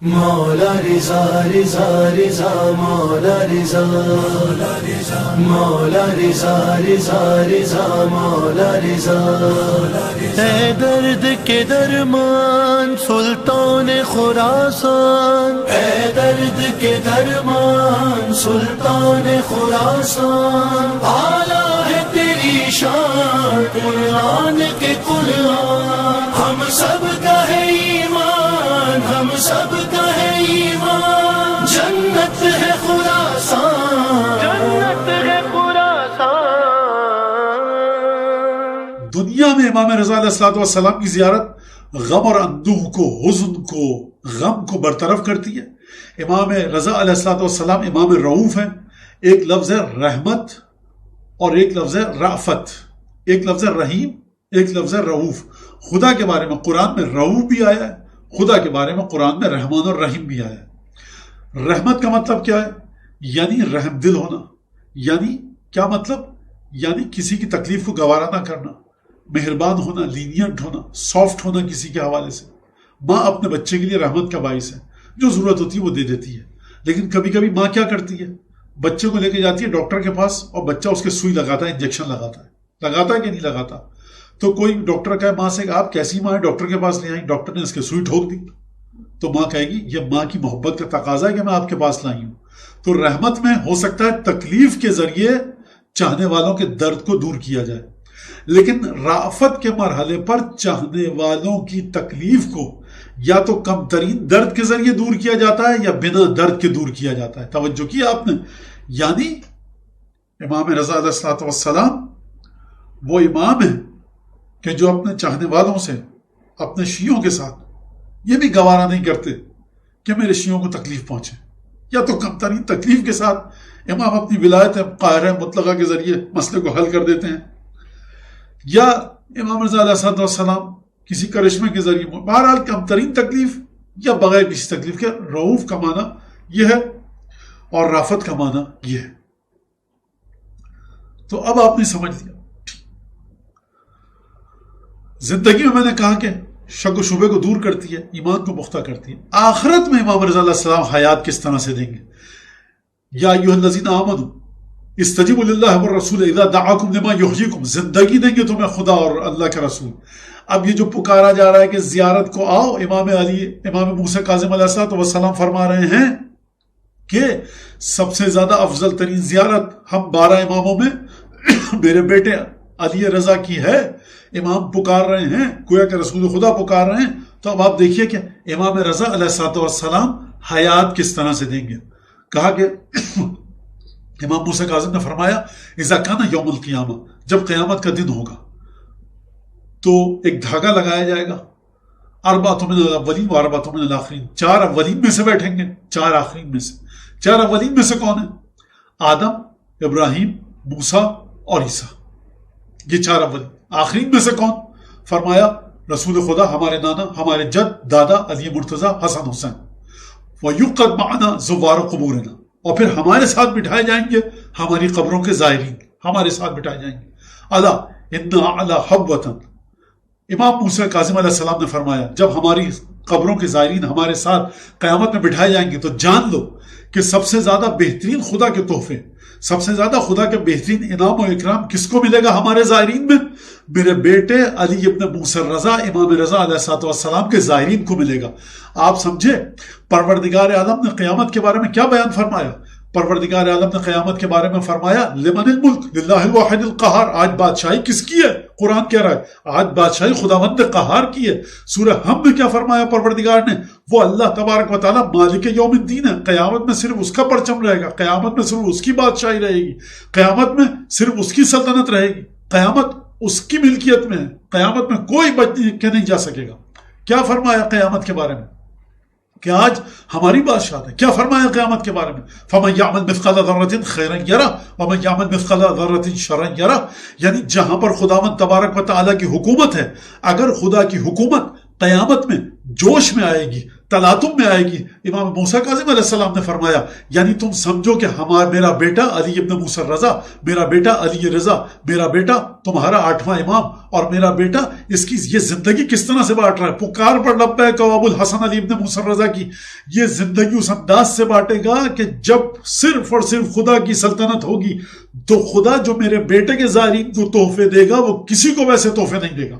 مولا رضا رضا رضا مولا رضا مولا رضا رضا رضا مولا رضا اے درد کے درمان سلطان خراسان، اے درد کے درمان سلطان خراسان، اعلیٰ ہے تیری شان قرآن کے قرآن، ہم سب کا ہے ایمان، ہم سب کا ہے ایمان، جنت ہے خراسان، جنت ہے خراسان۔ دنیا میں امام رضا علیہ السلام کی زیارت غم اور اندوہ کو، حزن کو، غم کو برطرف کرتی ہے۔ امام رضا علیہ السلام امام رؤوف ہیں۔ ایک لفظ ہے رحمت اور ایک لفظ ہے رافت، ایک لفظ ہے رحیم، ایک لفظ ہے رؤوف۔ خدا کے بارے میں قرآن میں رؤوف بھی آیا ہے، خدا کے بارے میں قرآن میں رحمان اور رحیم بھی آیا ہے۔ رحمت کا مطلب کیا ہے؟ یعنی رحم دل ہونا۔ یعنی کیا مطلب؟ یعنی کسی کی تکلیف کو گوارا نہ کرنا، مہربان ہونا، لینینٹ ہونا، سافٹ ہونا کسی کے حوالے سے۔ ماں اپنے بچے کے لیے رحمت کا باعث ہے، جو ضرورت ہوتی ہے وہ دے دیتی ہے۔ لیکن کبھی کبھی ماں کیا کرتی ہے؟ بچے کو لے کے جاتی ہے ڈاکٹر کے پاس اور بچہ اس کے سوئی لگاتا ہے، انجیکشن لگاتا ہے کہ نہیں لگاتا؟ تو کوئی ڈاکٹر کہے ماں سے کہ آپ کیسی ماں ہے ڈاکٹر کے پاس لے آئیں، ڈاکٹر نے اس کے سوئی ٹھوک دی، تو ماں کہے گی یہ ماں کی محبت کا تقاضا ہے کہ میں آپ کے پاس لائی ہوں۔ تو رحمت میں ہو سکتا ہے تکلیف کے ذریعے چاہنے والوں کے درد کو دور کیا جائے، لیکن رافت کے مرحلے پر چاہنے والوں کی تکلیف کو یا تو کم ترین درد کے ذریعے دور کیا جاتا ہے یا بنا درد کے دور کیا جاتا ہے۔ توجہ کی آپ نے؟ یعنی امام رضا علیہ السلام وہ امام ہیں کہ جو اپنے چاہنے والوں سے، اپنے شیعوں کے ساتھ یہ بھی گوارا نہیں کرتے کہ میرے شیعوں کو تکلیف پہنچے، یا تو کم ترین تکلیف کے ساتھ امام اپنی ولایت قاہرہ مطلقہ کے ذریعے مسئلے کو حل کر دیتے ہیں، یا امام رضا علیہ السلام کسی کرشمے کے ذریعے، بہرحال کم ترین تکلیف یا بغیر کسی تکلیف کے۔ رؤوف کا معنی یہ ہے اور رافت کا معنی یہ ہے۔ تو اب آپ نے سمجھ لیا۔ زندگی میں نے کہا کہ شک و شبے کو دور کرتی ہے، ایمان کو پختہ کرتی ہے۔ آخرت میں امام رضا علیہ السلام حیات کس طرح سے دیں گے؟ یا ایھا الذین آمنوا استجیبوا للہ والرسول اذا دعاکم لما یحییکم، زندگی دیں گے تمہیں خدا اور اللہ کا رسول۔ اب یہ جو پکارا جا رہا ہے کہ زیارت کو آؤ، امام علی، امام موسیٰ کاظم علیہ السلام فرما رہے ہیں کہ سب سے زیادہ افضل ترین زیارت ہم 12 اماموں میں میرے بیٹے علی رضا کی ہے۔ امام پکار رہے ہیں، گویا کہ رسول خدا پکار رہے ہیں۔ تو اب آپ دیکھیے کہ امام رضا علیہ السلام حیات کس طرح سے دیں گے۔ کہا کہ امام موسیٰ کاظم نے فرمایا اذا کان یوم القیامہ، جب قیامت کا دن ہوگا تو ایک دھاگا لگایا جائے گا، اربعۃ من الاولین و اربعۃ من الاخرین، 4 اولین میں سے بیٹھیں گے، 4 آخرین میں سے۔ 4 اولین میں سے کون ہیں؟ آدم، ابراہیم، موسیٰ اور عیسیٰ، یہ 4 اولین۔ آخرین میں سے کون؟ فرمایا رسول خدا، ہمارے نانا، ہمارے جد دادا علی مرتضیٰ حسن حسین۔ وَيُقَدْ مَعَنَا زُوَّارُ قُبُورِنَا، اور پھر ہمارے ساتھ بٹھائے جائیں گے ہماری قبروں کے زائرین، ہمارے ساتھ بٹھائے جائیں گے۔ الا ان اعلی حبوۃ، امام موسیٰ کاظم علیہ السلام نے فرمایا جب ہماری قبروں کے زائرین ہمارے ساتھ قیامت میں بٹھائے جائیں گے تو جان لو کہ سب سے زیادہ بہترین خدا کے تحفے، سب سے زیادہ خدا کے بہترین انعام و اکرام کس کو ملے گا ہمارے زائرین میں؟ میرے بیٹے علی ابن موسیٰ رضا، امام رضا علیہ السلام کے زائرین کو ملے گا۔ آپ سمجھے پروردگار عالم نے قیامت کے بارے میں کیا بیان فرمایا؟ پروردگار عالم نے قیامت کے بارے میں فرمایا لمن الملک للہ الواحد القہار، آج بادشاہی کس کی ہے؟ قرآن کہہ رہا ہے آج بادشاہی خداوند قہار کی ہے۔ سورہ حم میں کیا فرمایا پروردگار نے؟ وہ اللہ تبارک و تعالیٰ مالک یوم الدین ہے، قیامت میں صرف اس کا پرچم رہے گا، قیامت میں صرف اس کی بادشاہی رہے گی، قیامت میں صرف اس کی سلطنت رہے گی، قیامت اس کی ملکیت میں ہے، قیامت میں کوئی بچ کے نہیں جا سکے گا۔ کیا فرمایا قیامت کے بارے میں؟ کہ آج ہماری بادشاہت ہے۔ کیا فرمایا قیامت کے بارے میں؟ فَمَن يَعْمَلْ مِثْقَالَ ذَرَّةٍ خَيْرًا يَرَهُ وَمَن يَعْمَلْ مِثْقَالَ ذَرَّةٍ شَرًّا يَرَهُ، یعنی جہاں پر خداوند تبارک و تعالیٰ کی حکومت ہے، اگر خدا کی حکومت قیامت میں جوش میں آئے گی تلاطم میں آئے گی. امام موسیٰ کاظم علیہ السلام نے فرمایا یعنی تم سمجھو کہ میرا بیٹا علی ابن موسیٰ رضا، میرا بیٹا علی رضا، میرا بیٹا تمہارا 8واں امام، اور میرا بیٹا اس کی یہ زندگی کس طرح سے بانٹ رہا ہے. پکار پر لبیک ابو الحسن علی ابن موسیٰ رضا کی یہ زندگی اس انداز سے بانٹے گا کہ جب صرف اور صرف خدا کی سلطنت ہوگی تو خدا جو میرے بیٹے کے زائرین کو تحفے دے گا وہ کسی کو ویسے تحفے نہیں دے گا،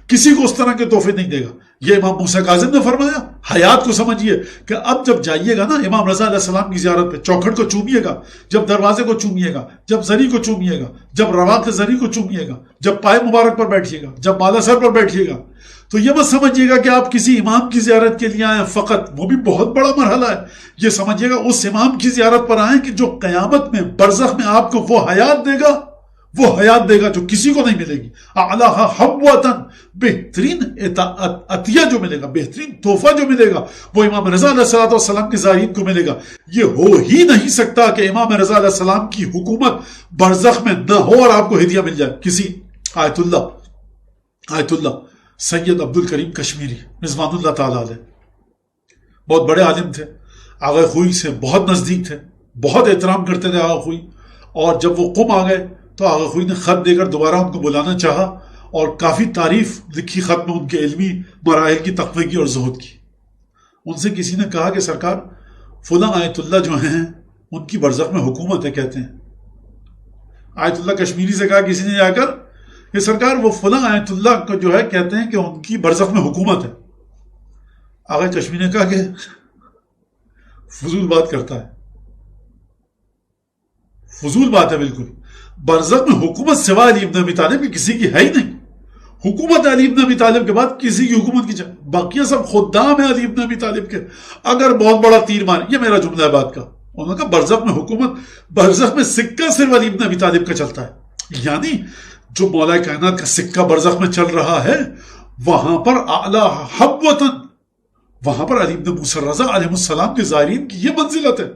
کسی کو اس طرح کے تحفے نہیں دے گا. یہ امام موسیٰ کاظم نے فرمایا. حیات کو سمجھیے کہ اب جب جائیے گا نا امام رضا علیہ السلام کی زیارت پہ، چوکھٹ کو چومیے گا، جب دروازے کو چومیے گا، جب زری کو چومیے گا، جب رواق زری کو چومیے گا، جب پائے مبارک پر بیٹھیے گا، جب بالا سر پر بیٹھیے گا، تو یہ مت سمجھیے گا کہ آپ کسی امام کی زیارت کے لیے آئیں فقط، وہ بھی بہت بڑا مرحلہ ہے. یہ سمجھیے گا اس امام کی زیارت پر آئیں کہ جو قیامت میں برزخ میں آپ کو وہ حیات دے گا، وہ حیات دے گا جو کسی کو نہیں ملے گی. اعلیٰ حبوتاً، بہترین عطیہ جو ملے گا، بہترین تحفہ جو ملے گا وہ امام رضا علیہ السلام کے زائرین کو ملے گا. یہ ہو ہی نہیں سکتا کہ امام رضا علیہ السلام کی حکومت برزخ میں نہ ہو اور آپ کو ہدیہ مل جائے. کسی آیت اللہ سید عبد الکریم کشمیری رضوان اللہ تعالیٰ علیہ بہت بڑے عالم تھے، آغا خوئی سے بہت نزدیک تھے، بہت احترام کرتے تھے آغا خوئی. اور جب وہ قم آ گئے تو آغا خوئی نے خط دے کر دوبارہ ان کو بلانا چاہا اور کافی تعریف لکھی خط میں ان کے علمی مراحل کی، تقوی کی اور زہد کی. ان سے کسی نے کہا کہ سرکار فلاں آیت اللہ جو ہیں ان کی برزخ میں حکومت ہے کہتے ہیں. آیت اللہ کشمیری سے کہا کسی نے جا کر کہ سرکار وہ فلاں آیت اللہ کو جو ہے کہتے ہیں کہ ان کی برزخ میں حکومت ہے. آغا کشمیری نے کہا کہ فضول بات کرتا ہے، فضول بات ہے بالکل. برزخ میں حکومت سوائے علی ابن ابی طالب کی کسی کی ہے ہی نہیں. حکومت علی ابن ابی طالب کے بعد کسی کی حکومت کی جائے، باقی سب خدام ہیں علی ابن ابی طالب کے. اگر بہت بڑا تیر مارے، یہ میرا جملہ ہے بات کا، انہوں نے کہا برزخ میں حکومت، برزخ میں سکہ صرف علی ابن ابی طالب کا چلتا ہے. یعنی جو مولا کائنات کا سکہ برزخ میں چل رہا ہے وہاں پر اعلیٰ حبوتاً، وہاں پر علی ابن موسیٰ رضا علیہ السلام کے زائرین کی یہ منزلت ہے.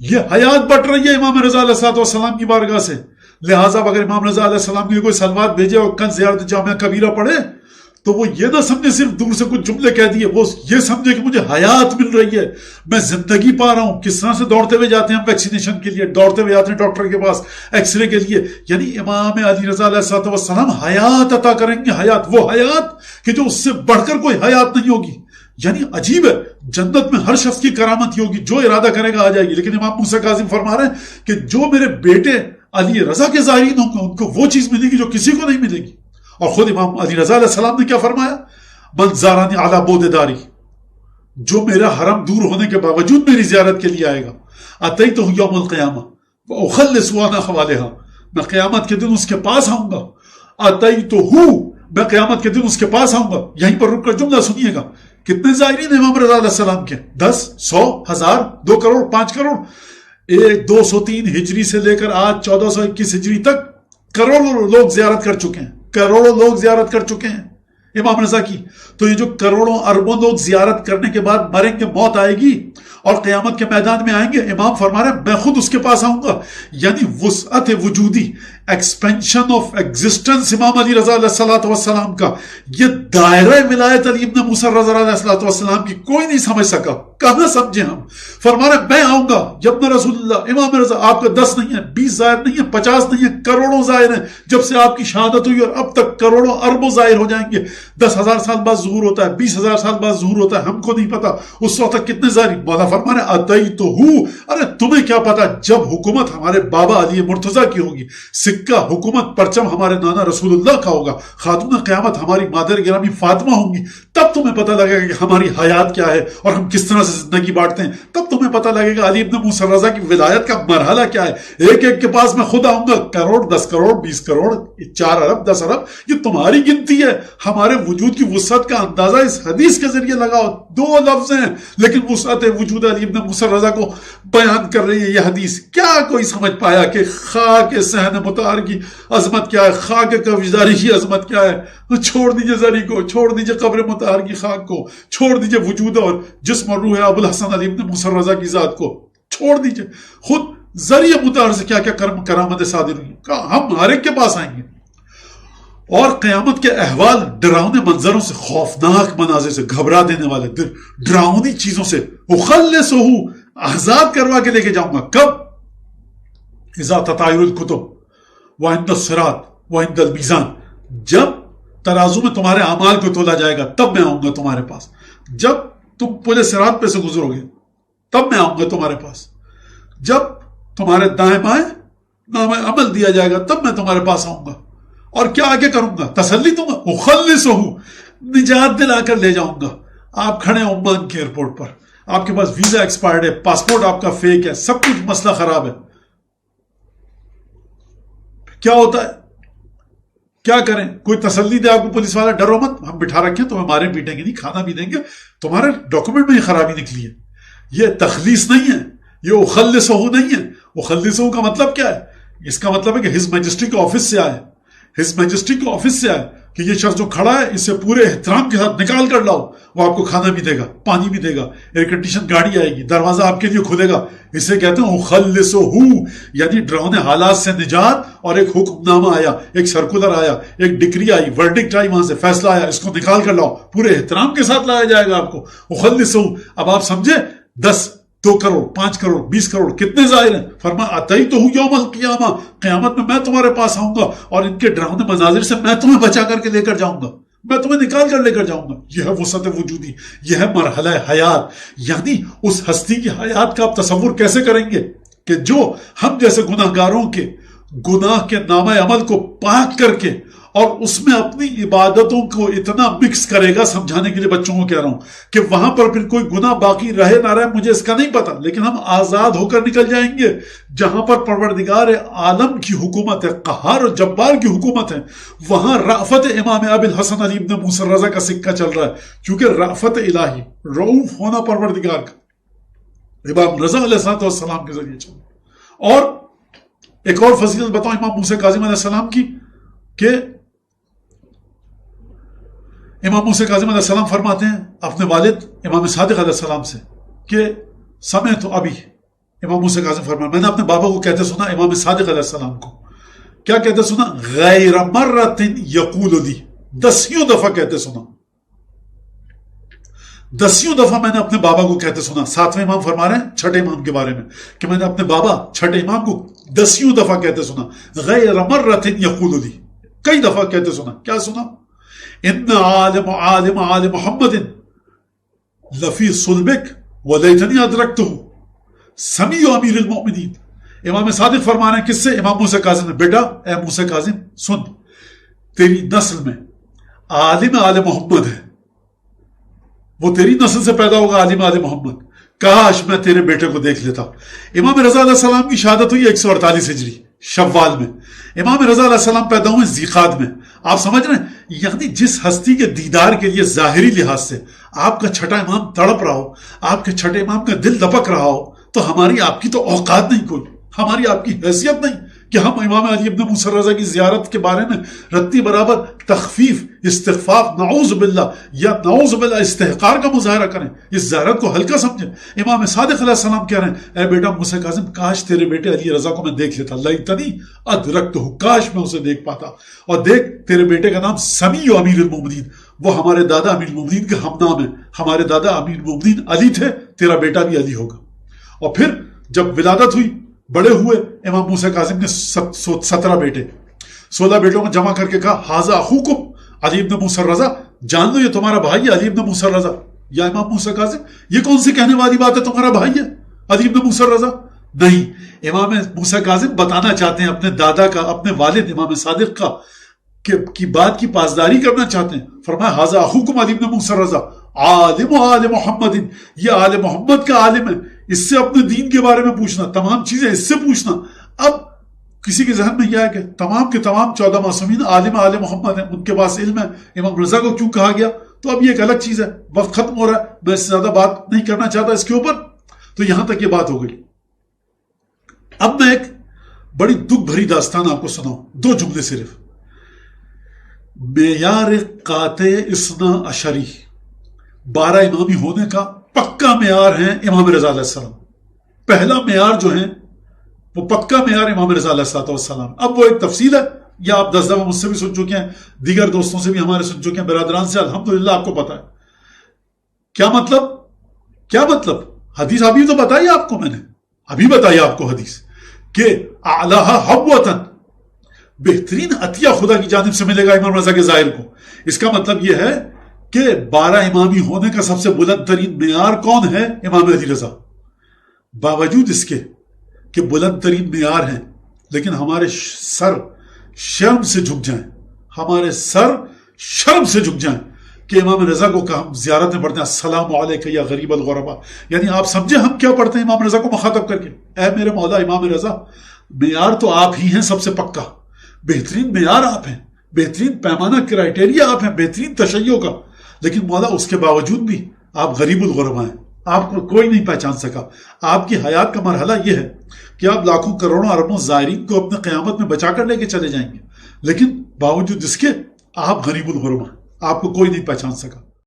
یہ حیات بٹ رہی ہے امام رضا علیہ السلام کی بارگاہ سے. لہٰذا اگر امام رضا علیہ السلام کے کوئی سلوات بھیجے اور کل زیارت جامعہ کبیرہ پڑھے تو وہ یہ نہ سمجھے صرف دور سے کچھ جملے کہہ دیے، وہ یہ سمجھے کہ مجھے حیات مل رہی ہے، میں زندگی پا رہا ہوں. کس طرح سے دوڑتے ہوئے جاتے ہیں ہم ویکسینیشن کے لیے، دوڑتے ہوئے جاتے ہیں ڈاکٹر کے پاس ایکس رے کے لیے. یعنی امام علی رضا علیہ السلام حیات عطا کریں گے، حیات، وہ حیات کہ جو اس سے بڑھ کر کوئی حیات نہیں ہوگی. یعنی عجیب ہے، جنت میں ہر شخص کی کرامت ہی ہوگی، جو ارادہ کرے گا آ جائے گی. لیکن امام موسیٰ کاظم فرما رہے ہیں کہ جو میرے بیٹے علی رضا کے زائرین ہوں گے ان کو وہ چیز ملے گی جو کسی کو نہیں ملے گی. اور خود امام علی رضا علیہ السلام نے کیا فرمایا؟ من زارانی علی بود داری، جو میرا حرم دور ہونے کے باوجود میری زیارت کے لیے آئے گا، اتیتہ یوم القیامہ واخلص وانا خوالہا، میں قیامت کے دن اس کے پاس آؤں گا. اتیتہ، میں قیامت کے دن اس کے پاس آؤں گا. یہیں پر رک کر جملہ سنیے گا. کتنے زائرین امام رضا علیہ السلام کے؟ 10، 100، 1000، 2 کروڑ، 5 کروڑ. 203 ہجری سے لے کر آج 1421 ہجری تک کروڑوں لوگ زیارت کر چکے ہیں، کروڑوں لوگ زیارت کر چکے ہیں امام رضا کی. تو یہ جو کروڑوں اربوں لوگ زیارت کرنے کے بعد مریں گے، موت آئے گی اور قیامت کے میدان میں آئیں گے، امام فرما رہے ہیں میں خود اس کے پاس آؤں گا. یعنی وسعت وجودی، ایکسپینشن آف ایگزسٹنس امام علی رضا علیہ السلام کا، یہ دائرہ ولایت علی ابن موسیٰ رضا علیہ السلام کی کوئی نہیں سمجھ سکا. کہاں سمجھے ہم؟ فرما رہے میں آؤں گا جب میں رسول اللہ. امام رضا آپ کا 10 نہیں ہے، 20 ظاہر نہیں ہے، 50 نہیں ہے، کروڑوں ظاہر ہیں. جب سے آپ کی شہادت ہوئی اور اب تک کروڑوں اربوں ظاہر ہو جائیں گے. 10,000 سال بعد ظہور ہوتا ہے، 20,000 سال بعد ظہور ہوتا ہے، ہم کو نہیں پتا اس وقت تک کتنے ظاہر. مولا فرما رہے اتیتہ، ارے تمہیں کیا پتا جب حکومت ہمارے بابا علی مرتضیٰ کی ہوگی، سکہ حکومت پرچم ہمارے نانا رسول اللہ کا ہوگا، خاتون قیامت ہماری مادر گرامی فاطمہ ہوں گی، تب تمہیں پتہ لگے گا کہ ہماری حیات کیا ہے اور ہم کس طرح سے زندگی بانٹتے ہیں. تب تمہیں پتہ لگے گا علی ابن موسیٰ رضا کی ولایت کا مرحلہ کیا ہے. ایک ایک کے پاس میں خود آؤں گا. کروڑ، 10 کروڑ، 20 کروڑ، 4 ارب، 10 ارب، یہ تمہاری گنتی ہے. ہمارے وجود کی وسعت کا اندازہ اس حدیث کے ذریعے لگاؤ. 2 لفظ ہیں لیکن وسعت وجود علی ابن موسیٰ رضا کو بیان کر رہی ہے یہ حدیث. کیا کوئی سمجھ پایا کہ خاک صحن مطہر کی عظمت کیا ہے، خاک کفشداری کی عظمت کیا ہے؟ چھوڑ دیجئے زری کو، چھوڑ دیجئے قبر مطہر کی خاک کو، چھوڑ دیجئے وجود اور جسم اور روح ابو الحسن علی ابن موسیٰ رضا کی ذات کو چھوڑ دیجئے. خود ذریعہ مطہر سے کیا کیا کرامت صادر ہوئی، ہم ہر ایک کے پاس آئیں گے. اور قیامت کے احوال ڈراؤنے منظروں سے، خوفناک مناظر سے، گھبرا دینے والے ڈراؤنی چیزوں سے، اخلصہ آزاد کروا کے لے کے جاؤں گا. کب؟ اذا تطایر الکتب وعند الصراط وعند المیزان، جب ترازو میں تمہارے اعمال کو تولا جائے گا تب میں آؤں گا تمہارے پاس. جب تم پورے صراط پہ سے گزرو گے تب میں آؤں گا تمہارے پاس. جب تمہارے دائیں بائیں نام عمل دیا جائے گا تب میں تمہارے پاس آؤں گا. اور کیا آگے کروں گا؟ تسلی دوں گا. اخلصہ، نجات دلا کر لے جاؤں گا. آپ کھڑے ہیں عمان کے ایئرپورٹ پر، آپ کے پاس ویزا ایکسپائرڈ ہے، پاسپورٹ آپ کا فیک ہے، سب کچھ مسئلہ خراب ہے. کیا ہوتا ہے؟ کیا کریں؟ کوئی تسلی دے آپ کو پولیس والا، ڈرو مت، ہم بٹھا رکھیں تمہیں مارے پیٹیں گے نہیں، کھانا بھی دیں گے، تمہارے ڈاکومنٹ میں یہ خرابی نکلی ہے. یہ تخلیص نہیں ہے، یہ اخلصہ نہیں ہے. اخلصہ کا مطلب کیا ہے؟ اس کا مطلب ہے کہ ہز میجسٹی کے آفس سے آئے، ہز میجسٹی کے آفس سے آئے کہ یہ شخص جو کھڑا ہے اسے پورے احترام کے ساتھ نکال کر لاؤ. وہ آپ کو کھانا بھی دے گا، پانی بھی دے گا، ایئر کنڈیشن گاڑی آئے گی، دروازہ آپ کے لیے کھلے گا. اسے کہتے ہیں اخلصہ، یعنی ڈراؤنے حالات سے نجات. اور ایک حکم نامہ آیا، ایک سرکولر آیا، ایک ڈگری آئی، ورڈکٹ آئی، وہاں سے فیصلہ آیا، اس کو نکال کر لاؤ. پورے احترام کے ساتھ لایا جائے گا آپ کو. اخلصہ. اب آپ سمجھے 10 2 کروڑ 5 کروڑ 20 کروڑ کتنے ظاہر ہیں. فرمایا اتیتہ یوم القیامہ، قیامت میں تمہارے پاس آؤں گا اور ان کے ڈراؤنے مناظر سے میں تمہیں بچا کر کے لے کر جاؤں گا، میں تمہیں نکال کر لے کر جاؤں گا. یہ ہے وسعت وجودی، یہ ہے مرحلہ حیات. یعنی اس ہستی کی حیات کا آپ تصور کیسے کریں گے کہ جو ہم جیسے گناہ گاروں کے گناہ کے نامہ عمل کو پاک کر کے اور اس میں اپنی عبادتوں کو اتنا مکس کرے گا. سمجھانے کے لیے بچوں کو کہہ رہا ہوں کہ وہاں پر پھر کوئی گناہ باقی رہے نہ رہے مجھے اس کا نہیں پتا، لیکن ہم آزاد ہو کر نکل جائیں گے جہاں پر پروردگار عالم کی حکومت ہے، قہار اور جبار کی حکومت ہے. وہاں رأفت امام ابی الحسن علی ابن موسیٰ الرضا کا سکہ چل رہا ہے، کیونکہ رأفت الہی، رؤوف ہونا پروردگار کا امام رضا علیہ السلام کے ذریعے چل رہا. اور ایک اور فضیلت بتاؤں امام موسیٰ کاظم علیہ السلام کی، کہ امام موسیٰ کاظم علیہ السلام فرماتے ہیں اپنے والد امام صادق علیہ السلام سے کہ سمعت ابی، امام موسیٰ کاظم فرماتے میں نے اپنے بابا کو کہتے سنا، امام صادق علیہ السلام کو کیا کہتے سنا؟ غیر مرۃ یقول لی، 10 دفعہ کہتے سنا، 10 دفعہ میں نے اپنے بابا کو کہتے سنا. 7ویں امام فرما رہے ہیں چھٹے امام کے بارے میں کہ میں نے اپنے بابا چھٹے امام کو 10 دفعہ کہتے سنا، غیر مرۃ یقول لی، کئی دفعہ کہتے سنا. کیا سنا؟ ان عالم محمد لفی صلبک ولیتنی ادرکتہ سمیع امیر المؤمنین. امام صادق فرما رہے ہیں کس سے؟ امام موسیٰ کاظم نے. بیٹا اے موسیٰ کاظم سن، تیری نسل میں عالم آل محمد ہے، وہ تیری نسل سے پیدا ہوگا عالم آل محمد. کاش میں تیرے بیٹے کو دیکھ لیتا. امام رضا علیہ السلام کی شہادت ہوئی 148 ہجری شوال میں. امام رضا علیہ السلام پیدا ہوئے ذیقعد میں. آپ سمجھ رہے ہیں؟ یعنی جس ہستی کے دیدار کے لیے ظاہری لحاظ سے آپ کا چھٹا امام تڑپ رہا ہو، آپ کے چھٹے امام کا دل دپک رہا ہو، تو ہماری آپ کی تو اوقات نہیں، کوئی ہماری آپ کی حیثیت نہیں کہ ہم امام علی ابن موسیٰ الرضا کی زیارت کے بارے میں رتی برابر تخفیف، استخفاف، نعوذ باللہ یا نعوذ باللہ استحقار کا مظاہرہ کریں، اس زیارت کو ہلکا سمجھیں. امام صادق علیہ السلام کہہ رہے ہیں اے بیٹا موسیٰ کاظم کاش تیرے بیٹے علی رضا کو میں دیکھ لیتا، لیتنی ادرکتہ، کاش میں اسے دیکھ پاتا. اور دیکھ تیرے بیٹے کا نام سمیع امیر المؤمنین، وہ ہمارے دادا امیر المؤمنین کے ہم نام ہیں، ہمارے دادا امیر المؤمنین علی تھے، تیرا بیٹا بھی علی ہوگا. اور پھر جب ولادت ہوئی، بڑے ہوئے، امام موسیٰ کاظم نے 17 بیٹے، 16 بیٹوں کو جمع کر کے کہا ھذا اخوکم علی ابن موسیٰ الرضا، جان لو یہ تمہارا بھائی ہے علی ابن موسیٰ الرضا. یا امام موسیٰ کاظم یہ کون سی کہنے والی بات ہے تمہارا بھائی ہے علی ابن موسیٰ الرضا؟ نہیں، امام موسیٰ کاظم بتانا چاہتے ہیں اپنے دادا کا، اپنے والد امام صادق کا کی بات کی پاسداری کرنا چاہتے ہیں. فرمایا ھذا اخوکم علی ابن موسیٰ الرضا عالم آل محمد، یہ آل محمد کا عالم ہے، اس سے اپنے دین کے بارے میں پوچھنا، تمام چیزیں اس سے پوچھنا. اب کسی کے ذہن میں یہ ہے کہ تمام کے تمام 14 معصومین عالم آل محمد ہیں، ان کے پاس علم ہے، امام رضا کو کیوں کہا گیا؟ تو اب یہ ایک الگ چیز ہے، وقت ختم ہو رہا ہے، میں اس سے زیادہ بات نہیں کرنا چاہتا اس کے اوپر. تو یہاں تک یہ بات ہو گئی. اب میں ایک بڑی دکھ بھری داستان آپ کو سناؤں، 2 جملے صرف. معیار قاطع اثنا عشری، 12 امامی ہونے کا پکا معیار ہیں امام رضا علیہ السلام. پہلا معیار جو ہے وہ پکا معیار امام رضا علیہ السلام. اب وہ ایک تفصیل ہے، یا آپ 10 دفعہ مجھ سے بھی سن چکے ہیں, دیگر دوستوں سے بھی ہمارے سن چکے ہیں, برادران سے الحمدللہ آپ کو پتا ہے. کیا مطلب حدیث ابھی تو بتائی آپ کو, میں نے ابھی بتائی آپ کو حدیث کہ اعلیٰ حبوتاً, بہترین عطیہ خدا کی جانب سے ملے گا امام رضا کے ظاہر کو. اس کا مطلب یہ ہے کہ 12 امامی ہونے کا سب سے بلند ترین معیار کون ہے؟ امام علی رضا. باوجود اس کے کہ بلند ترین معیار ہیں, لیکن ہمارے سر شرم سے جھک جائیں, ہمارے سر شرم سے جھک جائیں کہ امام رضا کو ہم زیارت میں پڑھتے ہیں السلام علیکہ یا غریب الغربا. یعنی آپ سمجھے ہم کیا پڑھتے ہیں امام رضا کو مخاطب کر کے, اے میرے مولا امام رضا, معیار تو آپ ہی ہیں سب سے پکا, بہترین معیار آپ ہیں, بہترین پیمانہ کرائٹیریا آپ ہیں, بہترین تشیع کا, لیکن مولا اس کے باوجود بھی آپ غریب الغربا ہیں, آپ کو کوئی نہیں پہچان سکا. آپ کی حیات کا مرحلہ یہ ہے کہ آپ لاکھوں کروڑوں اربوں زائرین کو اپنے قیامت میں بچا کر لے کے چلے جائیں گے, لیکن باوجود اس کے آپ غریب الغربا, آپ کو کوئی نہیں پہچان سکا.